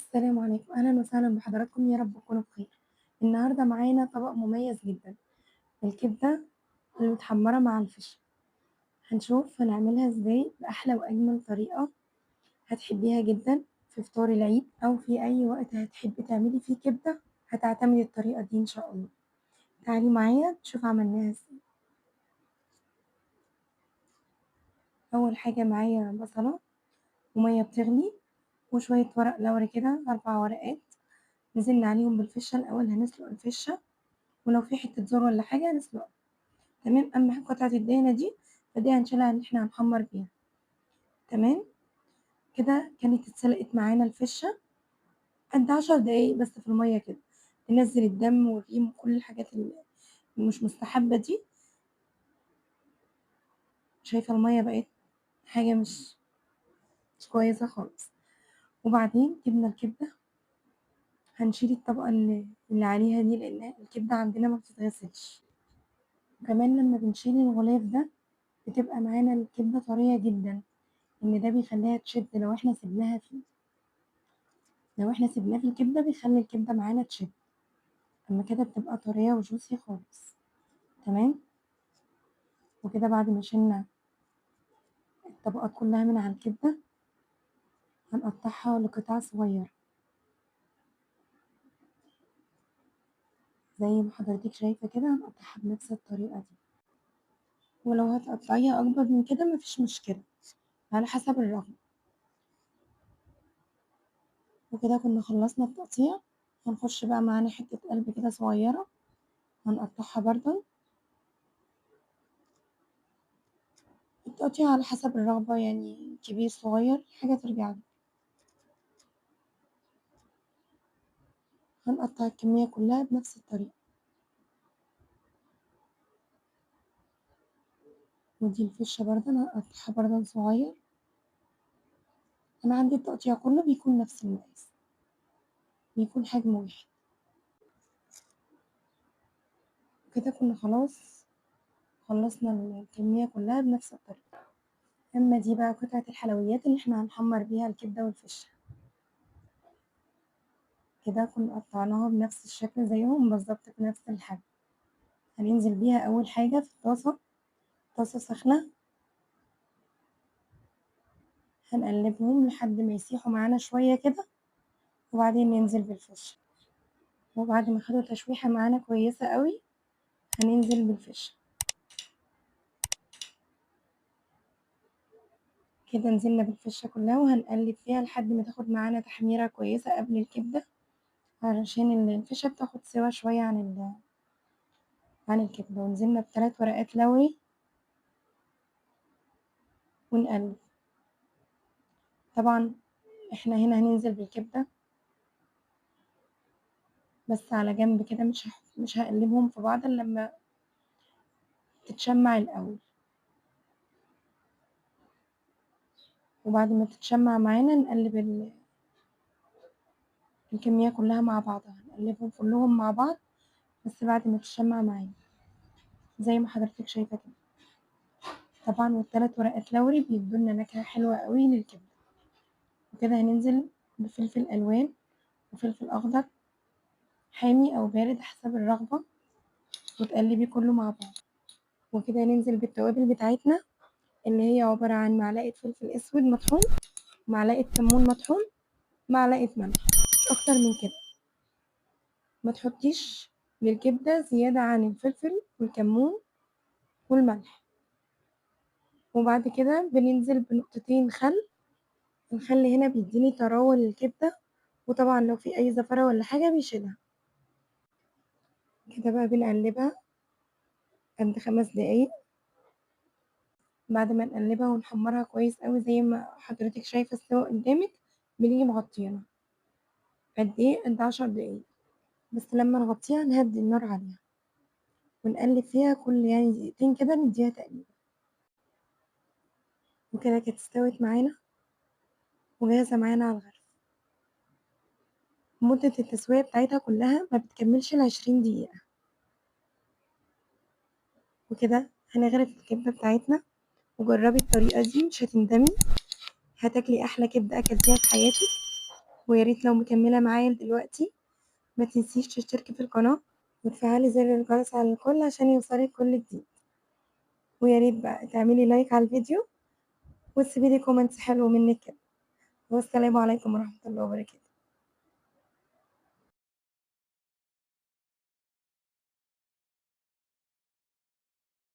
السلام عليكم، أهلًا وسهلًا بحضراتكم، يا رب تكونوا بخير. النهارده معانا طبق مميز جدًا، الكبدة المتحمرة مع الفشل. هنشوف هنعملها إزاي بأحلى وأجمل طريقة هتحبيها جدًا في فطار العيد أو في أي وقت هتحبي تعملي فيه كبدة، هتعتمدي الطريقة دي إن شاء الله. تعالي معايا نشوف عملناها إزاي. أول حاجة معايا بصلة ومَيّة بتغلي وشوية ورق لوري كده 4 ورقات، نزلنا عليهم بالفشة الأول هنسلق الفشة، ولو في حتة زور والّا حاجة نسلقها. تمام، أهم قطعة الدهنة دي، فدي هنشيلها إن إحنا هنحمّر بيها. تمام، كده كانت اتسلقت معانا الفشة قد 10 دقايق بس في المَيّة كده، ننزّل الدم والريم وكل الحاجات مش مستحبة دي. شايفة المَيّة بقت حاجة مش كويسة خالص. وبعدين جبنا الكبدة، هنشيل الطبقة اللي عليها دي لإن الكبدة عندنا ما بتتغسلش. وكمان لمّا بنشيل الغلاف ده بتبقى معانا الكبدة طرية جدًا، إن ده بيخلّيها تشد لو إحنا سِبناه في الكبدة بيخلّي الكبدة معانا تشد، أمّا كده بتبقى طرية وjuicy خالص. تمام، وكده بعد ما شِلنا الطبقات كلّها من على الكبدة، هنقطّعها لقطع صغيّرة زي ما حضرتِك شايفة كده، هنقطّعها بنفس الطريقة دي، ولو هتقطّعيها أكبر من كده ما فيش مشكلة، على حسب الرغبة. وكده كُنّا خلّصنا التقطيع، هنخش بقى معانا حتّة قلب كده صغيّرة، هنقطّعها برضه، التقطيع على حسب الرغبة يعني كبير، صغيّر، حاجة ترجع لِك. هنقطّع الكمية كلّها بنفس الطريقة. ودي الفشة برضه أنا هاقطّعها برضه صغيّر، أنا عندي التقطيع كلّه بيكون نفس المقاس، بيكون حجم واحد. كده كنا خلاص خلّصنا الكمية كلّها بنفس الطريقة. أمّا دي بقى قطعة الحلويات اللي إحنا هنحمّر بيها الكبدة والفشة، كده كنا قطّعناها بنفس الشكل زيهم بالضبط بنفس الحجم. هننزل بيها أول حاجة في طاسة سخنة، هنقلّبهم لحد ما يسيحوا معانا شوية كده، وبعدين ننزل بالفشة، وبعد ما خدوا تشويحة معانا كويسة أوي، هننزل بالفشة. كده نزلنا بالفشة كلّها وهنقلّب فيها لحد ما تاخد معانا تحميرة كويسة قبل الكبدة، علشان الفشة بتاخد سِوَى شوية عن الكبدة. ونزلنا ب3 ورقات لوري ونقلّب. طبعًا إحنا هنا هننزل بالكبدة بس على جنب كده، مش هاقلّبهم في بعض إلّا لمّا تتشمّع الأول، وبعد ما تتشمّع معانا نقلّب الكمية كلّها مع بعضها، نقلّبهم كلّهم مع بعض بس بعد ما تتشمّع معانا، زي ما حضرتِك شايفة كده. طبعًا وال3 ورقات لوري بيدّوا لنا نكهة حلوة أوي للكبدة. وكده هننزل بفلفل ألوان وفلفل أخضر حامي أو بارد حسب الرغبة، وتقلّبي كلّه مع بعض. وكده ننزل بالتوابل بتاعتنا اللي هي عبارة عن معلقة فلفل أسود مطحون، معلقة كمون مطحون، معلقة ملح، مش أكتر من كده. ما تحطيش للكبدة زيادة عن الفلفل والكمون والملح. وبعد كده بننزل بنقطتين خل، الخل هنا بيدّيني طراوة للكبدة، وطبعًا لو في أي زفرة والّا حاجة بيشيلها. كده بقى بنقلّبها قد 5 دقايق، بعد ما نقلّبها ونحمّرها كويس أوي زي ما حضرتِك شايفة السِوَى قدّامِك، بنيجي مغطّيينها قد إيه، قد 10 دقايق، بس لمّا نغطّيها نهدّي النار عليها، ونقلّب فيها كل يعني دقيقتين كده ندّيها تقليبة. وكده كانت استوت معانا وجاهزة معانا على الغرف. مدة التسوية بتاعتها كلّها ما بتكمّلش ال20 دقيقة. وكده هنغرف الكبدة بتاعتنا، وجرّبي الطريقة دي مش هتندمي، هتاكلي أحلى كبدة أكلتيها في حياتِك. ويا ريت لو مكمّلة معايا لدلوقتي ما تنسيش تشتركي في القناة وتفعّلي زر الجرس على الكل عشان يوصلِك كل جديد، ويا ريت بقى تعملي لايك على الفيديو وتسيبي لي comments حلو منِّك كده، والسلام عليكم ورحمة الله وبركاته.